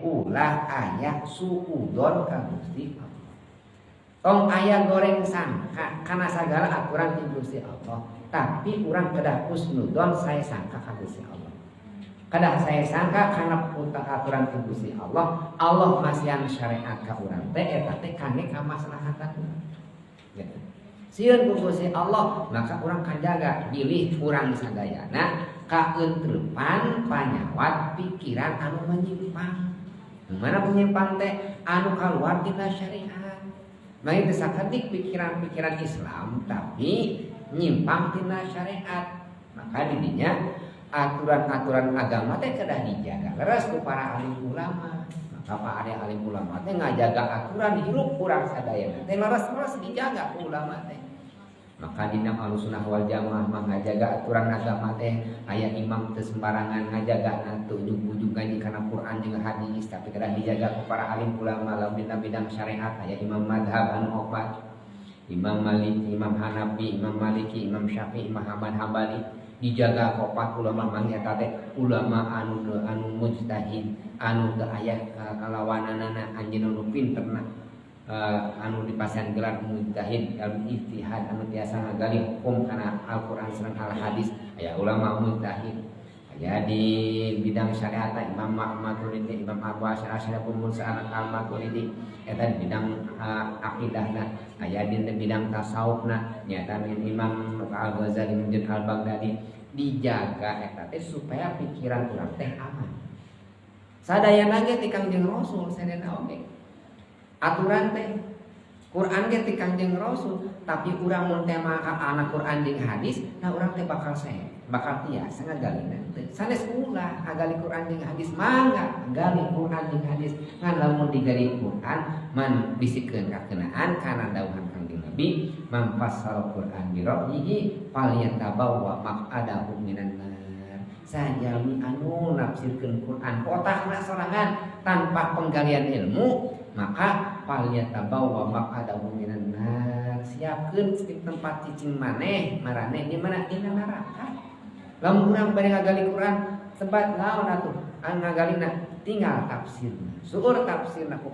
ulah aya suudon ka Gusti Allah. Tong aya goreng sangka kana sagala aturan ti Gusti Allah, tapi urang kedah husnudon saya sangka ka Gusti Allah. Kedah saya sangka kana aturan ti Gusti Allah, Allah masihan syariat ka urang teh eta teh kangge kamaslahatan urang. Gitu. Sieun ku Gusti Allah, maka urang kajaga bilih urang sadayana kaentrepan panyawat pikiran anu menyimpang. Mana menyimpang teh anu kaluar tina syariat. Main disakadik pikiran-pikiran Islam tapi nyimpang tina syariat. Maka didinya aturan-aturan agama teh kedah dijaga leres ku para alim ulama. Maka para alim ulama teh ngajaga aturan hirup urang sadayana teh leres-leres dijaga ku ulama teh. Maka dina Ahlussunnah wal Jamaah mah ngajaga aturan agama teh aya imam teu sembarangan ngajaga teu ujug-ujug ngaji kana Quran jeung hadis, tapi kedah dijaga ku para alim ulama lamun dina bidang syariat aya imam madhab anu opat, Imam Malik, Imam Hanafi, Imam Maliki, Imam Syafi'i, Imam Ahmad Hambali, dijaga ku opat ulama mah eta teh ulama anu mujtahid, anu teu aya kalawananana anjeun nu pinterna. Anu dipasihan gelar mujtahid dalam ijtihad anu biasa ngagali hukum kana Al-Qur'an sareng al-hadis aya ulama mujtahid aya di bidang syariat Imam Maturidi, Imam Abu Hasyim Asy'ari Musa al-Maturidi eta di bidang aqidahna aya di bidang tasawufna nyata Imam Al-Ghazali jeung Al-Baghdadi dijaga eta teh supaya pikiran urang teh aman. Sadayana ge ti Kangjeng Rasul sadayana oge aturan teh Quran ge ti Kangjeng Rasul, tapi urang mun teh maka anak Quran jeung hadis, nah urang teh bakal tiasa ngagalina teh. Sanes ulah agali Quran jeung hadis mangga, agali Quran jeung hadis. Ngan lamun digali Quran man bisikeun kakenaan kana dawuhan Kangjeng Nabi, "Man fassal Quran bi ra'yihi falyatabawwa maq'adahu minan nar." Sajalmi anu nafsirkeun Quran otakna sorangan tanpa penggalian ilmu, maka falyatabawwa maq'adahu minan nar, siapkeun tempat cicing maneh marane di mana dina neraka. Lamun urang bade ngagali Quran sebat naon atuh anu ngagalina tinggal tafsirna. Suur tafsirna ku